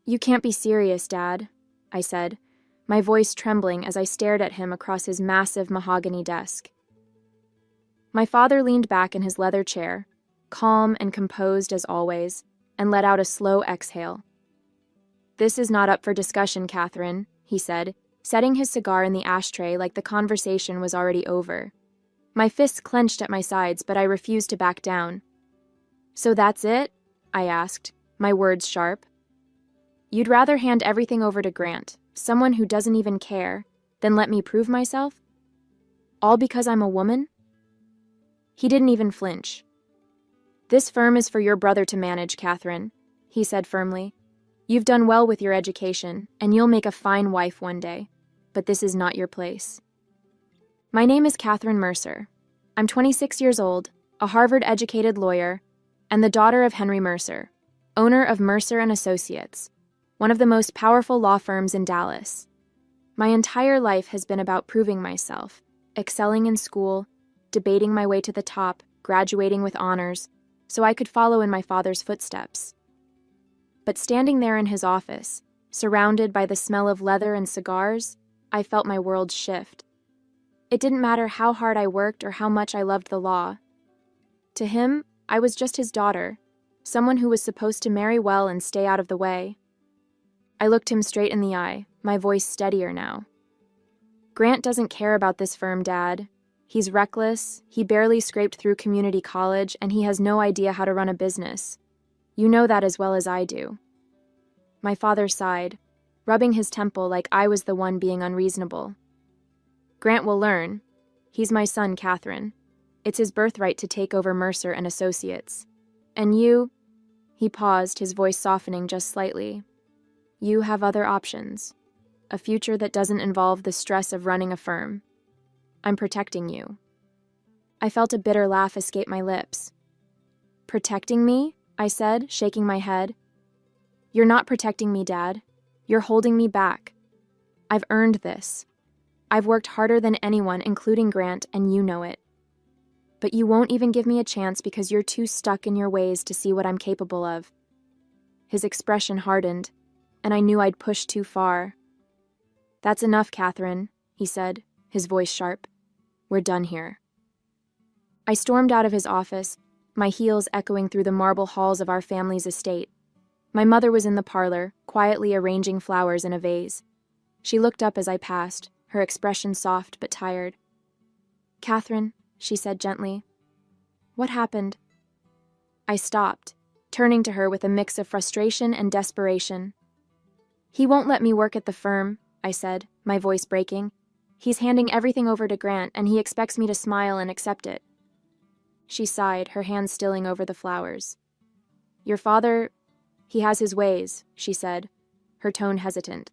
You can't be serious, Dad, I said, my voice trembling as I stared at him across his massive mahogany desk. My father leaned back in his leather chair, calm and composed as always, and let out a slow exhale. This is not up for discussion, Catherine, he said, setting his cigar in the ashtray like the conversation was already over. My fists clenched at my sides, but I refused to back down. So that's it? I asked, my words sharp. You'd rather hand everything over to Grant, someone who doesn't even care, than let me prove myself? All because I'm a woman? He didn't even flinch. This firm is for your brother to manage, Catherine, he said firmly. You've done well with your education, and you'll make a fine wife one day, but this is not your place. My name is Catherine Mercer. I'm 26 years old, a Harvard-educated lawyer, and the daughter of Henry Mercer, owner of Mercer and Associates, one of the most powerful law firms in Dallas. My entire life has been about proving myself, excelling in school, debating my way to the top, graduating with honors, so I could follow in my father's footsteps. But standing there in his office, surrounded by the smell of leather and cigars, I felt my world shift. It didn't matter how hard I worked or how much I loved the law. To him, I was just his daughter, someone who was supposed to marry well and stay out of the way. I looked him straight in the eye, my voice steadier now. Grant doesn't care about this firm, Dad. He's reckless, he barely scraped through community college, and he has no idea how to run a business. You know that as well as I do. My father sighed, rubbing his temple like I was the one being unreasonable. Grant will learn. He's my son, Catherine. It's his birthright to take over Mercer and Associates. And you, he paused, his voice softening just slightly. You have other options. A future that doesn't involve the stress of running a firm. I'm protecting you. I felt a bitter laugh escape my lips. Protecting me? I said, shaking my head. You're not protecting me, Dad. You're holding me back. I've earned this. I've worked harder than anyone, including Grant, and you know it. But you won't even give me a chance because you're too stuck in your ways to see what I'm capable of. His expression hardened, and I knew I'd pushed too far. That's enough, Catherine, he said, his voice sharp. We're done here. I stormed out of his office, my heels echoing through the marble halls of our family's estate. My mother was in the parlor, quietly arranging flowers in a vase. She looked up as I passed, her expression soft but tired. Catherine, she said gently. What happened? I stopped, turning to her with a mix of frustration and desperation. He won't let me work at the firm, I said, my voice breaking. He's handing everything over to Grant, and he expects me to smile and accept it. She sighed, her hands stilling over the flowers. Your father, he has his ways, she said, her tone hesitant.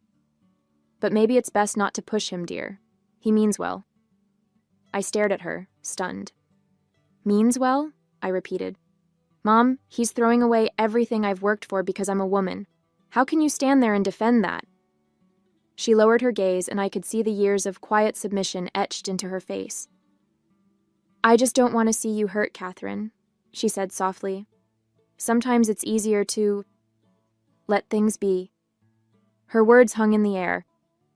But maybe it's best not to push him, dear. He means well. I stared at her, stunned. Means well? I repeated. Mom, he's throwing away everything I've worked for because I'm a woman. How can you stand there and defend that? She lowered her gaze, and I could see the years of quiet submission etched into her face. I just don't want to see you hurt, Catherine, she said softly. Sometimes it's easier to let things be. Her words hung in the air,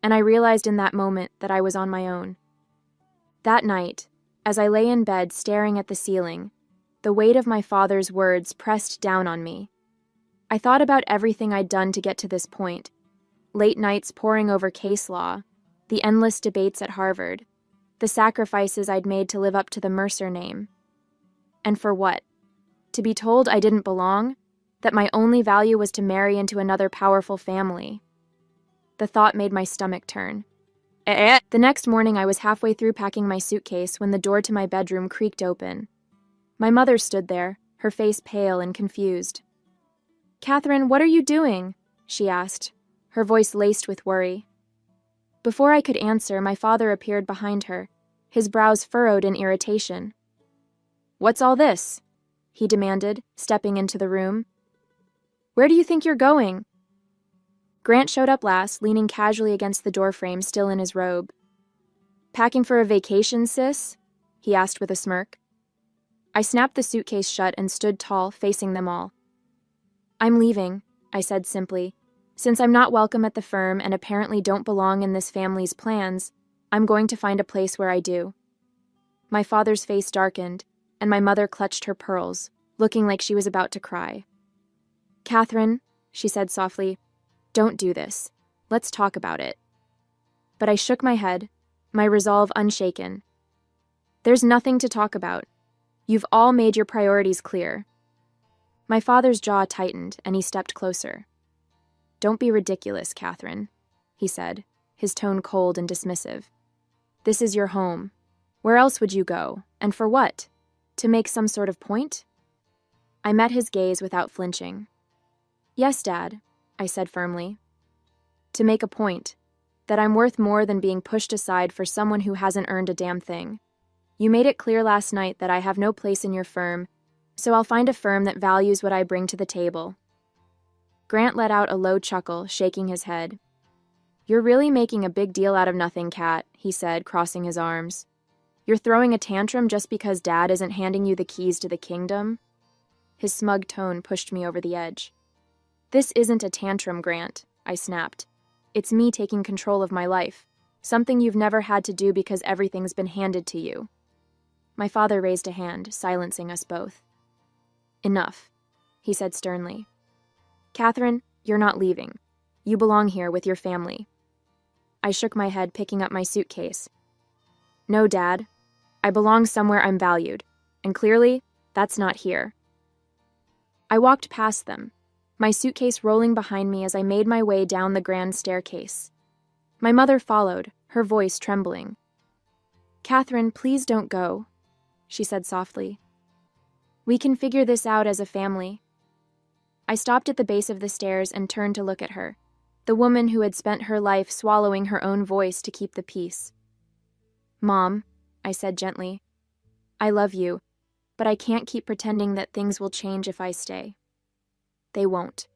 and I realized in that moment that I was on my own. That night, as I lay in bed staring at the ceiling, the weight of my father's words pressed down on me. I thought about everything I'd done to get to this point. Late nights poring over case law, the endless debates at Harvard, the sacrifices I'd made to live up to the Mercer name. And for what? To be told I didn't belong? That my only value was to marry into another powerful family? The thought made my stomach turn. The next morning I was halfway through packing my suitcase when the door to my bedroom creaked open. My mother stood there, her face pale and confused. Catherine, what are you doing? She asked, her voice laced with worry. Before I could answer, my father appeared behind her, his brows furrowed in irritation. What's all this? He demanded, stepping into the room. Where do you think you're going? Grant showed up last, leaning casually against the doorframe, still in his robe. Packing for a vacation, sis? He asked with a smirk. I snapped the suitcase shut and stood tall, facing them all. I'm leaving, I said simply, Since I'm not welcome at the firm and apparently don't belong in this family's plans, I'm going to find a place where I do." My father's face darkened, and my mother clutched her pearls, looking like she was about to cry. "Catherine," she said softly, "don't do this. Let's talk about it." But I shook my head, my resolve unshaken. "There's nothing to talk about. You've all made your priorities clear." My father's jaw tightened, and he stepped closer. "Don't be ridiculous, Catherine," he said, his tone cold and dismissive. "This is your home. Where else would you go? And for what? To make some sort of point?" I met his gaze without flinching. "Yes, Dad," I said firmly. "To make a point. That I'm worth more than being pushed aside for someone who hasn't earned a damn thing. You made it clear last night that I have no place in your firm, so I'll find a firm that values what I bring to the table." Grant let out a low chuckle, shaking his head. "You're really making a big deal out of nothing, Kat," he said, crossing his arms. "You're throwing a tantrum just because Dad isn't handing you the keys to the kingdom?" His smug tone pushed me over the edge. "This isn't a tantrum, Grant," I snapped. "It's me taking control of my life, something you've never had to do because everything's been handed to you." My father raised a hand, silencing us both. "Enough," he said sternly. "Catherine, you're not leaving. You belong here with your family." I shook my head, picking up my suitcase. "No, Dad. I belong somewhere I'm valued, and clearly, that's not here." I walked past them, my suitcase rolling behind me as I made my way down the grand staircase. My mother followed, her voice trembling. "Catherine, please don't go," she said softly. "We can figure this out as a family." I stopped at the base of the stairs and turned to look at her, the woman who had spent her life swallowing her own voice to keep the peace. "Mom," I said gently, "I love you, but I can't keep pretending that things will change if I stay." "They won't."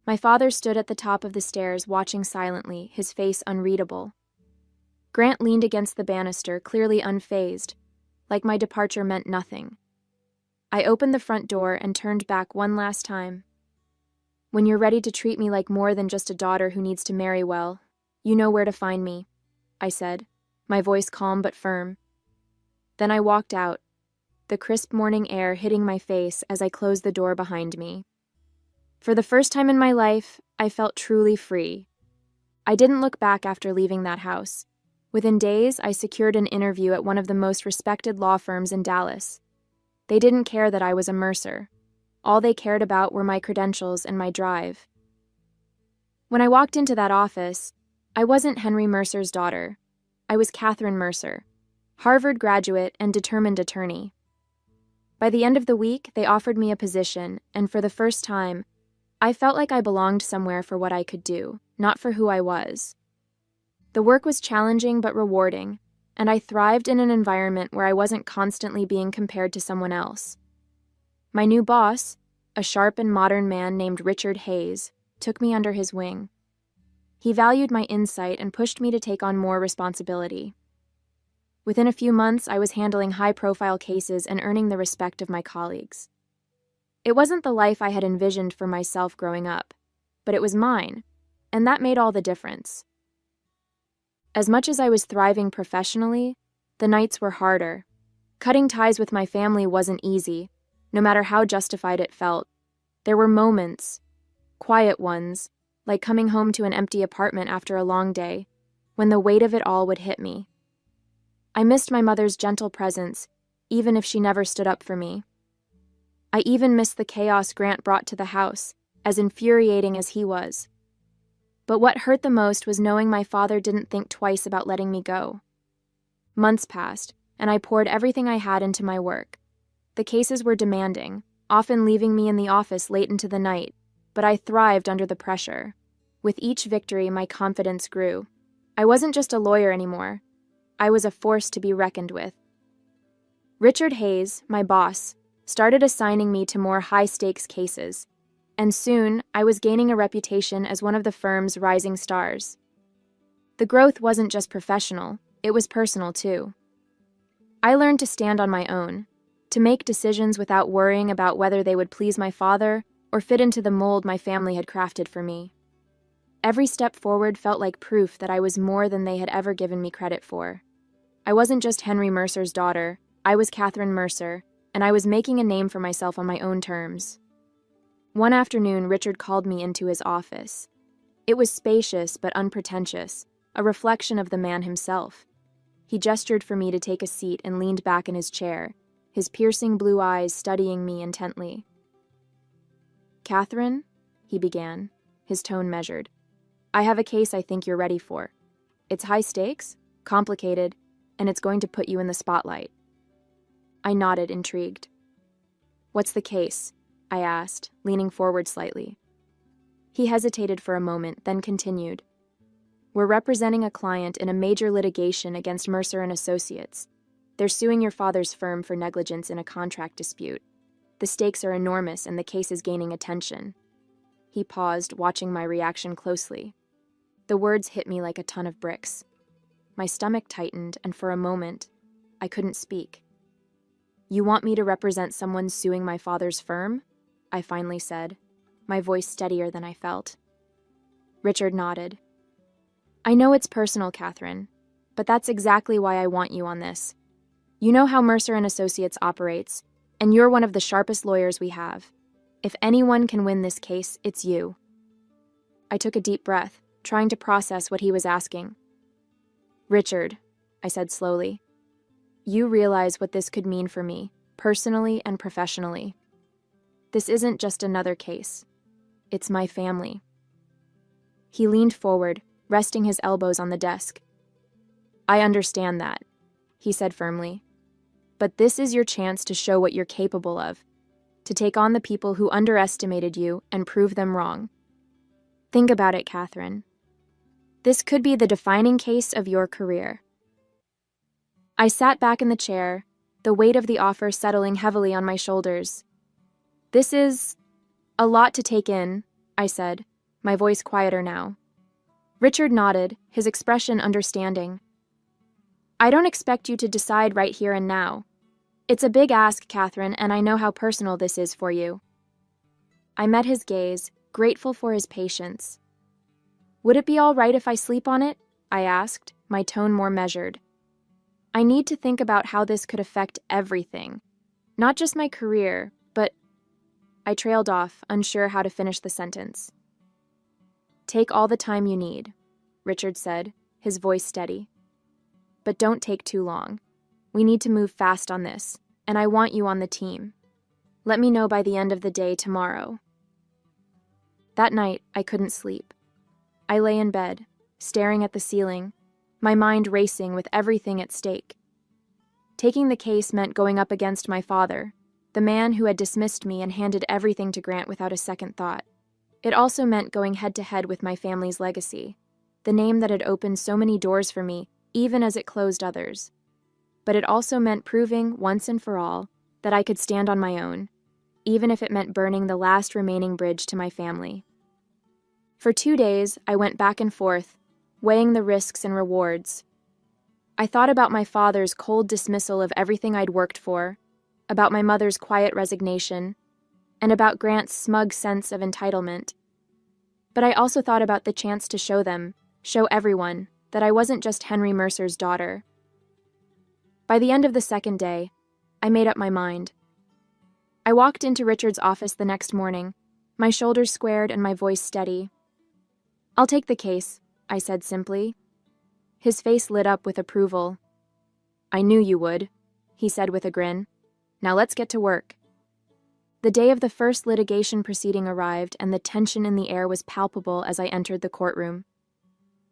My father stood at the top of the stairs, watching silently, his face unreadable. Grant leaned against the banister, clearly unfazed, like my departure meant nothing. I opened the front door and turned back one last time. "When you're ready to treat me like more than just a daughter who needs to marry well, you know where to find me," I said, my voice calm but firm. Then I walked out, the crisp morning air hitting my face as I closed the door behind me. For the first time in my life, I felt truly free. I didn't look back after leaving that house. Within days, I secured an interview at one of the most respected law firms in Dallas. They didn't care that I was a Mercer. All they cared about were my credentials and my drive. When I walked into that office, I wasn't Henry Mercer's daughter. I was Catherine Mercer, Harvard graduate and determined attorney. By the end of the week, they offered me a position, and for the first time, I felt like I belonged somewhere for what I could do, not for who I was. The work was challenging but rewarding, and I thrived in an environment where I wasn't constantly being compared to someone else. My new boss, a sharp and modern man named Richard Hayes, took me under his wing. He valued my insight and pushed me to take on more responsibility. Within a few months, I was handling high-profile cases and earning the respect of my colleagues. It wasn't the life I had envisioned for myself growing up, but it was mine, and that made all the difference. As much as I was thriving professionally, the nights were harder. Cutting ties with my family wasn't easy, no matter how justified it felt. There were moments, quiet ones, like coming home to an empty apartment after a long day, when the weight of it all would hit me. I missed my mother's gentle presence, even if she never stood up for me. I even missed the chaos Grant brought to the house, as infuriating as he was. But what hurt the most was knowing my father didn't think twice about letting me go. Months passed, and I poured everything I had into my work. The cases were demanding, often leaving me in the office late into the night, but I thrived under the pressure. With each victory, my confidence grew. I wasn't just a lawyer anymore. I was a force to be reckoned with. Richard Hayes, my boss, started assigning me to more high-stakes cases, and soon I was gaining a reputation as one of the firm's rising stars. The growth wasn't just professional, it was personal too. I learned to stand on my own, to make decisions without worrying about whether they would please my father or fit into the mold my family had crafted for me. Every step forward felt like proof that I was more than they had ever given me credit for. I wasn't just Henry Mercer's daughter, I was Catherine Mercer, and I was making a name for myself on my own terms. One afternoon, Richard called me into his office. It was spacious but unpretentious, a reflection of the man himself. He gestured for me to take a seat and leaned back in his chair, his piercing blue eyes studying me intently. "Catherine," he began, his tone measured, "I have a case I think you're ready for. It's high stakes, complicated, and it's going to put you in the spotlight." I nodded, intrigued. "What's the case?" I asked, leaning forward slightly. He hesitated for a moment, then continued. "We're representing a client in a major litigation against Mercer and Associates. They're suing your father's firm for negligence in a contract dispute. The stakes are enormous and the case is gaining attention." He paused, watching my reaction closely. The words hit me like a ton of bricks. My stomach tightened, and for a moment, I couldn't speak. "You want me to represent someone suing my father's firm?" I finally said, my voice steadier than I felt. Richard nodded. "I know it's personal, Catherine, but that's exactly why I want you on this. You know how Mercer and Associates operates, and you're one of the sharpest lawyers we have. If anyone can win this case, it's you." I took a deep breath, trying to process what he was asking. "Richard," I said slowly, "you realize what this could mean for me, personally and professionally. This isn't just another case. It's my family." He leaned forward, resting his elbows on the desk. "I understand that," he said firmly. "But this is your chance to show what you're capable of, to take on the people who underestimated you and prove them wrong. Think about it, Catherine. This could be the defining case of your career." I sat back in the chair, the weight of the offer settling heavily on my shoulders. "This is a lot to take in," I said, my voice quieter now. Richard nodded, his expression understanding. "I don't expect you to decide right here and now. It's a big ask, Catherine, and I know how personal this is for you." I met his gaze, grateful for his patience. "Would it be all right if I sleep on it?" I asked, my tone more measured. "I need to think about how this could affect everything. Not just my career, but—" I trailed off, unsure how to finish the sentence. "Take all the time you need," Richard said, his voice steady. "But don't take too long. We need to move fast on this, and I want you on the team. Let me know by the end of the day tomorrow." That night, I couldn't sleep. I lay in bed, staring at the ceiling, my mind racing with everything at stake. Taking the case meant going up against my father, the man who had dismissed me and handed everything to Grant without a second thought. It also meant going head-to-head with my family's legacy, the name that had opened so many doors for me, even as it closed others. But it also meant proving, once and for all, that I could stand on my own, even if it meant burning the last remaining bridge to my family. For 2 days, I went back and forth, weighing the risks and rewards. I thought about my father's cold dismissal of everything I'd worked for, about my mother's quiet resignation, and about Grant's smug sense of entitlement. But I also thought about the chance to show everyone, that I wasn't just Henry Mercer's daughter. By the end of the second day, I made up my mind. I walked into Richard's office the next morning, my shoulders squared and my voice steady. "I'll take the case," I said simply. His face lit up with approval. "I knew you would," he said with a grin. "Now let's get to work." The day of the first litigation proceeding arrived, and the tension in the air was palpable as I entered the courtroom.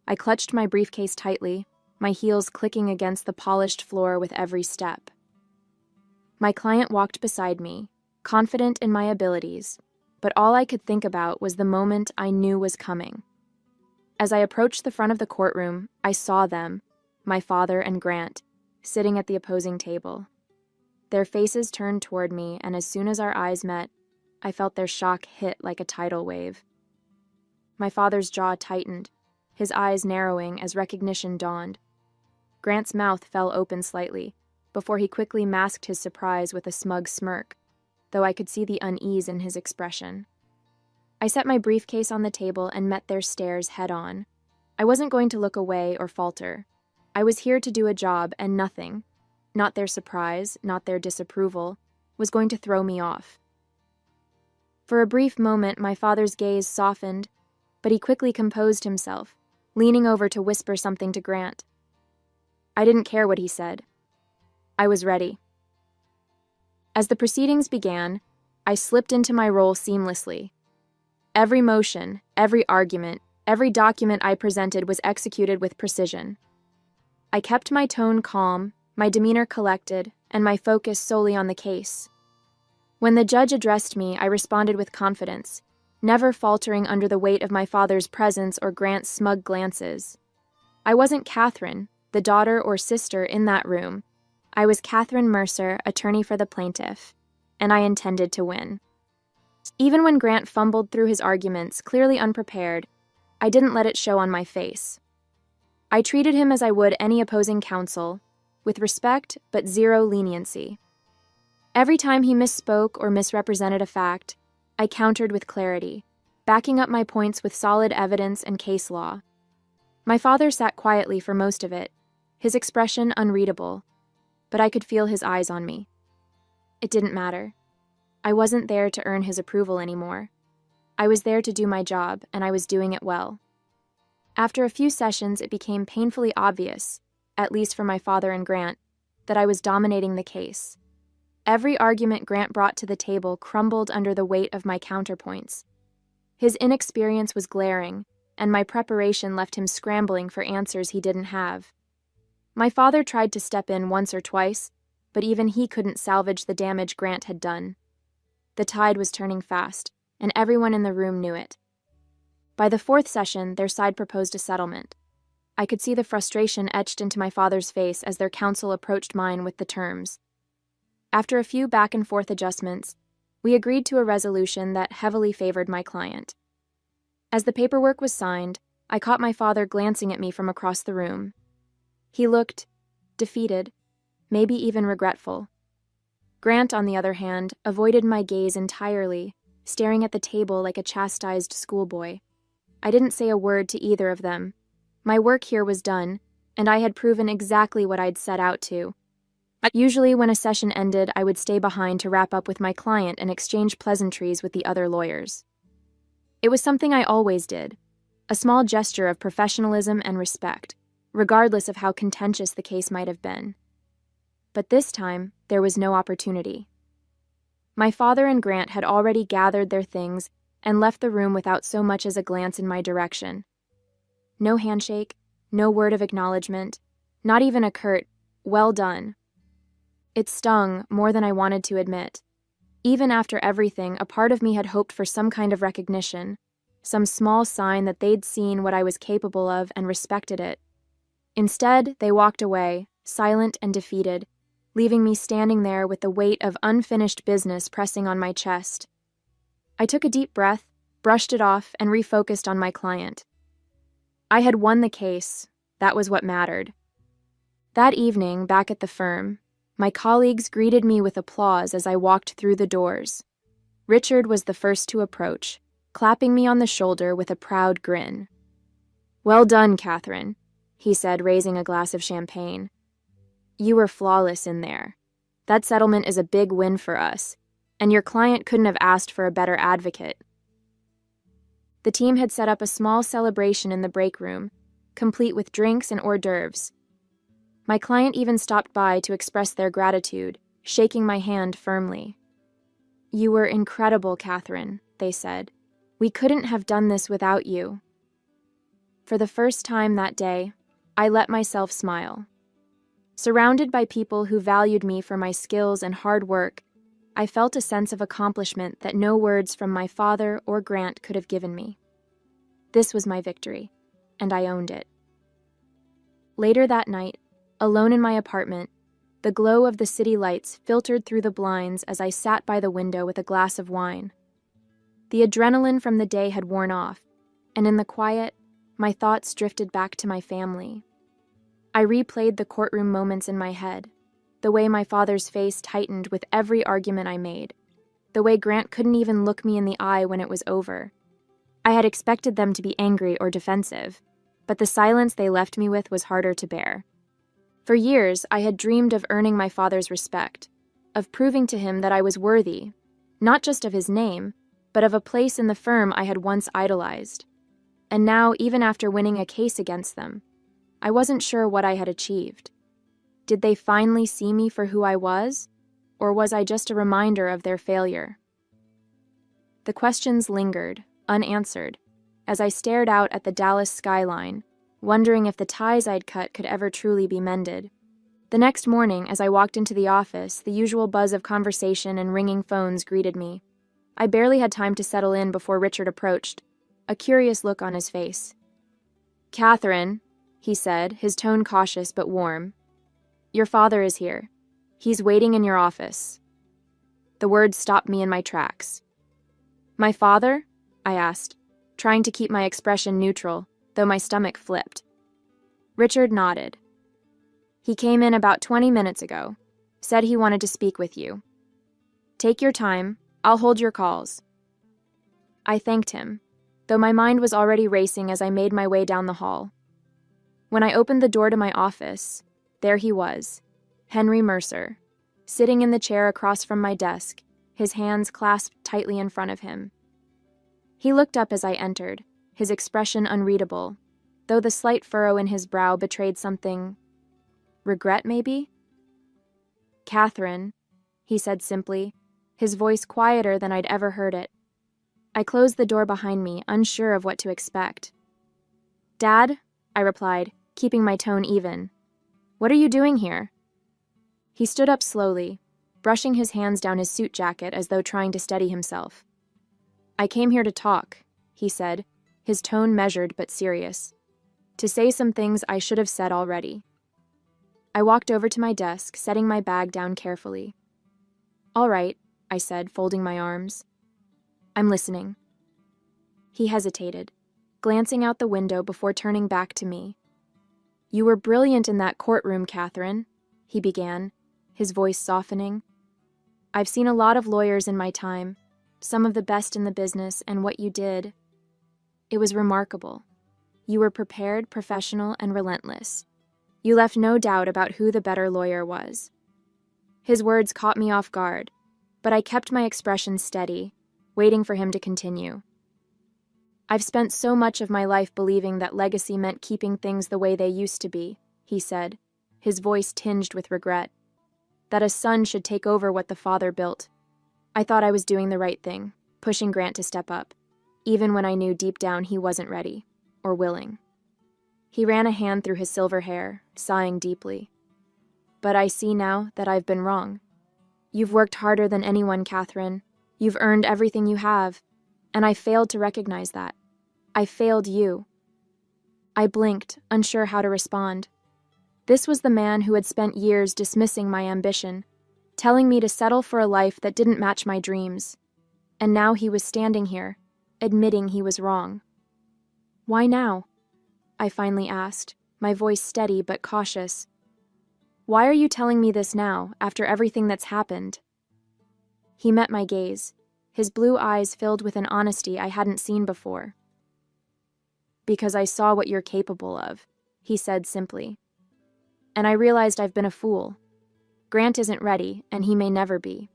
I clutched my briefcase tightly, my heels clicking against the polished floor with every step. My client walked beside me, confident in my abilities, but all I could think about was the moment I knew was coming. As I approached the front of the courtroom, I saw them, my father and Grant, sitting at the opposing table. Their faces turned toward me, and as soon as our eyes met, I felt their shock hit like a tidal wave. My father's jaw tightened, his eyes narrowing as recognition dawned. Grant's mouth fell open slightly, before he quickly masked his surprise with a smug smirk, though I could see the unease in his expression. I set my briefcase on the table and met their stares head-on. I wasn't going to look away or falter. I was here to do a job, and nothing, not their surprise, not their disapproval, was going to throw me off. For a brief moment, my father's gaze softened, but he quickly composed himself, leaning over to whisper something to Grant. I didn't care what he said. I was ready. As the proceedings began, I slipped into my role seamlessly. Every motion, every argument, every document I presented was executed with precision. I kept my tone calm, my demeanor collected, and my focus solely on the case. When the judge addressed me, I responded with confidence, never faltering under the weight of my father's presence or Grant's smug glances. I wasn't Catherine, the daughter or sister in that room. I was Catherine Mercer, attorney for the plaintiff, and I intended to win. Even when Grant fumbled through his arguments, clearly unprepared, I didn't let it show on my face. I treated him as I would any opposing counsel, with respect but zero leniency. Every time he misspoke or misrepresented a fact, I countered with clarity, backing up my points with solid evidence and case law. My father sat quietly for most of it, his expression unreadable, but I could feel his eyes on me. It didn't matter. I wasn't there to earn his approval anymore. I was there to do my job, and I was doing it well. After a few sessions, it became painfully obvious, at least for my father and Grant, that I was dominating the case. Every argument Grant brought to the table crumbled under the weight of my counterpoints. His inexperience was glaring, and my preparation left him scrambling for answers he didn't have. My father tried to step in once or twice, but even he couldn't salvage the damage Grant had done. The tide was turning fast, and everyone in the room knew it. By the fourth session, their side proposed a settlement. I could see the frustration etched into my father's face as their counsel approached mine with the terms. After a few back-and-forth adjustments, we agreed to a resolution that heavily favored my client. As the paperwork was signed, I caught my father glancing at me from across the room. He looked defeated, maybe even regretful. Grant, on the other hand, avoided my gaze entirely, staring at the table like a chastised schoolboy. I didn't say a word to either of them. My work here was done, and I had proven exactly what I'd set out to. Usually, when a session ended, I would stay behind to wrap up with my client and exchange pleasantries with the other lawyers. It was something I always did, a small gesture of professionalism and respect, regardless of how contentious the case might have been. But this time, there was no opportunity. My father and Grant had already gathered their things and left the room without so much as a glance in my direction. No handshake, no word of acknowledgement, not even a curt, "Well done." It stung more than I wanted to admit. Even after everything, a part of me had hoped for some kind of recognition, some small sign that they'd seen what I was capable of and respected it. Instead, they walked away, silent and defeated, leaving me standing there with the weight of unfinished business pressing on my chest. I took a deep breath, brushed it off, and refocused on my client. I had won the case. That was what mattered. That evening, back at the firm, my colleagues greeted me with applause as I walked through the doors. Richard was the first to approach, clapping me on the shoulder with a proud grin. "Well done, Catherine," he said, raising a glass of champagne. "You were flawless in there. That settlement is a big win for us, and your client couldn't have asked for a better advocate." The team had set up a small celebration in the break room, complete with drinks and hors d'oeuvres. My client even stopped by to express their gratitude, shaking my hand firmly. "You were incredible, Catherine," they said. "We couldn't have done this without you." For the first time that day, I let myself smile. Surrounded by people who valued me for my skills and hard work, I felt a sense of accomplishment that no words from my father or Grant could have given me. This was my victory, and I owned it. Later that night, alone in my apartment, the glow of the city lights filtered through the blinds as I sat by the window with a glass of wine. The adrenaline from the day had worn off, and in the quiet, my thoughts drifted back to my family. I replayed the courtroom moments in my head, the way my father's face tightened with every argument I made, the way Grant couldn't even look me in the eye when it was over, I had expected them to be angry or defensive, but the silence they left me with was harder to bear. For years, I had dreamed of earning my father's respect, of proving to him that I was worthy, not just of his name, but of a place in the firm I had once idolized. And now, even after winning a case against them, I wasn't sure what I had achieved. Did they finally see me for who I was, or was I just a reminder of their failure? The questions lingered, unanswered, as I stared out at the Dallas skyline, wondering if the ties I'd cut could ever truly be mended. The next morning, as I walked into the office, the usual buzz of conversation and ringing phones greeted me. I barely had time to settle in before Richard approached, a curious look on his face. "Catherine," he said, his tone cautious but warm. "Your father is here. He's waiting in your office." The words stopped me in my tracks. "My father?" I asked, trying to keep my expression neutral, though my stomach flipped. Richard nodded. "He came in about 20 minutes ago. Said he wanted to speak with you. Take your time. I'll hold your calls." I thanked him, though my mind was already racing as I made my way down the hall. When I opened the door to my office, there he was, Henry Mercer, sitting in the chair across from my desk, his hands clasped tightly in front of him. He looked up as I entered, his expression unreadable, though the slight furrow in his brow betrayed something. Regret, maybe? "Catherine," he said simply, his voice quieter than I'd ever heard it. I closed the door behind me, unsure of what to expect. "Dad," I replied, keeping my tone even. "What are you doing here?" He stood up slowly, brushing his hands down his suit jacket as though trying to steady himself. "I came here to talk," he said, his tone measured but serious. "To say some things I should have said already." I walked over to my desk, setting my bag down carefully. "All right," I said, folding my arms. "I'm listening." He hesitated, glancing out the window before turning back to me. "You were brilliant in that courtroom, Catherine," he began, his voice softening. "I've seen a lot of lawyers in my time, some of the best in the business, and what you did, it was remarkable. You were prepared, professional, and relentless. You left no doubt about who the better lawyer was." His words caught me off guard, but I kept my expression steady, waiting for him to continue. "I've spent so much of my life believing that legacy meant keeping things the way they used to be," he said, his voice tinged with regret. "That a son should take over what the father built. I thought I was doing the right thing, pushing Grant to step up, even when I knew deep down he wasn't ready, or willing." He ran a hand through his silver hair, sighing deeply. "But I see now that I've been wrong. You've worked harder than anyone, Catherine. You've earned everything you have, and I failed to recognize that. I failed you." I blinked, unsure how to respond. This was the man who had spent years dismissing my ambition, telling me to settle for a life that didn't match my dreams. And now he was standing here, admitting he was wrong. "Why now?" I finally asked, my voice steady but cautious. "Why are you telling me this now, after everything that's happened?" He met my gaze, his blue eyes filled with an honesty I hadn't seen before. "Because I saw what you're capable of," he said simply. "And I realized I've been a fool. Grant isn't ready, and he may never be.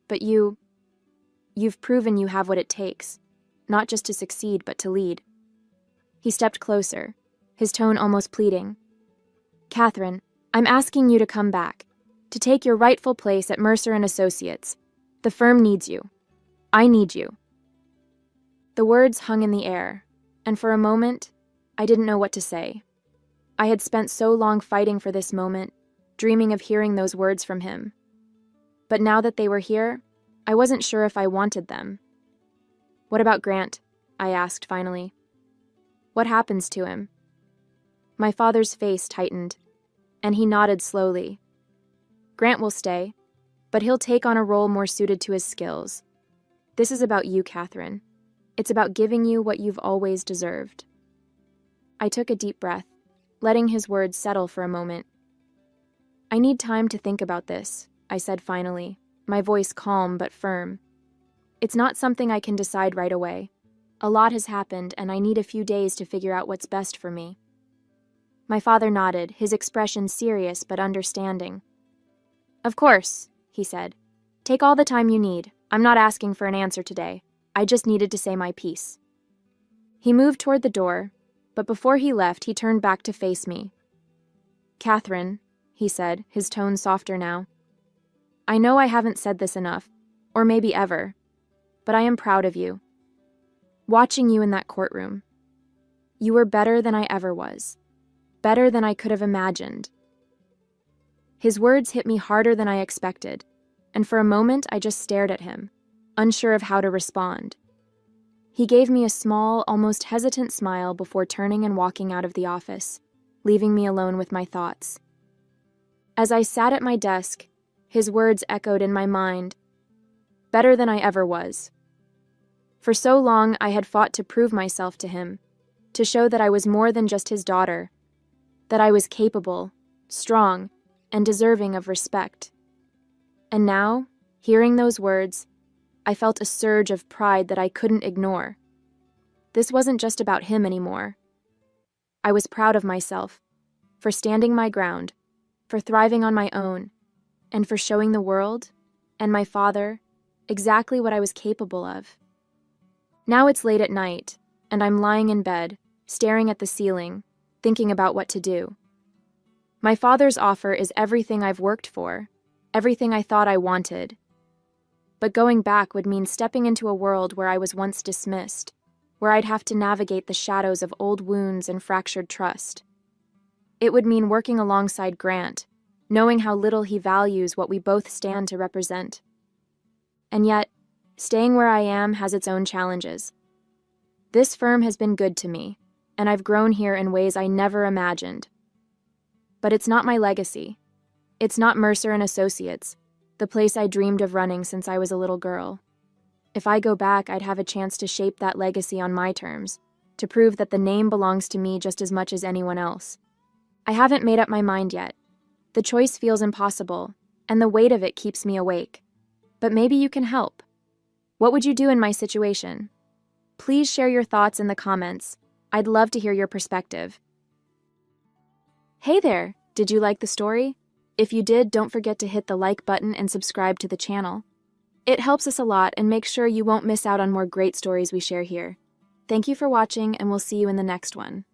But you've proven you have what it takes, not just to succeed, but to lead." He stepped closer, his tone almost pleading. "Catherine, I'm asking you to come back, to take your rightful place at Mercer & Associates. The firm needs you. I need you." The words hung in the air, and for a moment, I didn't know what to say. I had spent so long fighting for this moment, dreaming of hearing those words from him. But now that they were here, I wasn't sure if I wanted them. "What about Grant?" I asked finally. "What happens to him?" My father's face tightened, and he nodded slowly. "Grant will stay, but he'll take on a role more suited to his skills. This is about you, Catherine. It's about giving you what you've always deserved." I took a deep breath, letting his words settle for a moment. "I need time to think about this," I said finally, my voice calm but firm. "It's not something I can decide right away. A lot has happened, and I need a few days to figure out what's best for me." My father nodded, his expression serious but understanding. "Of course," he said. "Take all the time you need. I'm not asking for an answer today. I just needed to say my piece." He moved toward the door, but before he left, he turned back to face me. "Catherine," he said, his tone softer now. "I know I haven't said this enough, or maybe ever, but I am proud of you. Watching you in that courtroom, you were better than I ever was, better than I could have imagined." His words hit me harder than I expected, and for a moment I just stared at him, unsure of how to respond. He gave me a small, almost hesitant smile before turning and walking out of the office, leaving me alone with my thoughts. As I sat at my desk, his words echoed in my mind, "Better than I ever was." For so long I had fought to prove myself to him, to show that I was more than just his daughter, that I was capable, strong, and deserving of respect. And now, hearing those words, I felt a surge of pride that I couldn't ignore. This wasn't just about him anymore. I was proud of myself, for standing my ground, for thriving on my own, and for showing the world, and my father, exactly what I was capable of. Now it's late at night, and I'm lying in bed, staring at the ceiling, thinking about what to do. My father's offer is everything I've worked for, everything I thought I wanted. But going back would mean stepping into a world where I was once dismissed, where I'd have to navigate the shadows of old wounds and fractured trust. It would mean working alongside Grant, knowing how little he values what we both stand to represent. And yet, staying where I am has its own challenges. This firm has been good to me, and I've grown here in ways I never imagined. But it's not my legacy. It's not Mercer and Associates, the place I dreamed of running since I was a little girl. If I go back, I'd have a chance to shape that legacy on my terms, to prove that the name belongs to me just as much as anyone else. I haven't made up my mind yet. The choice feels impossible, and the weight of it keeps me awake. But maybe you can help. What would you do in my situation? Please share your thoughts in the comments. I'd love to hear your perspective. Hey there! Did you like the story? If you did, don't forget to hit the like button and subscribe to the channel. It helps us a lot and makes sure you won't miss out on more great stories we share here. Thank you for watching, and we'll see you in the next one.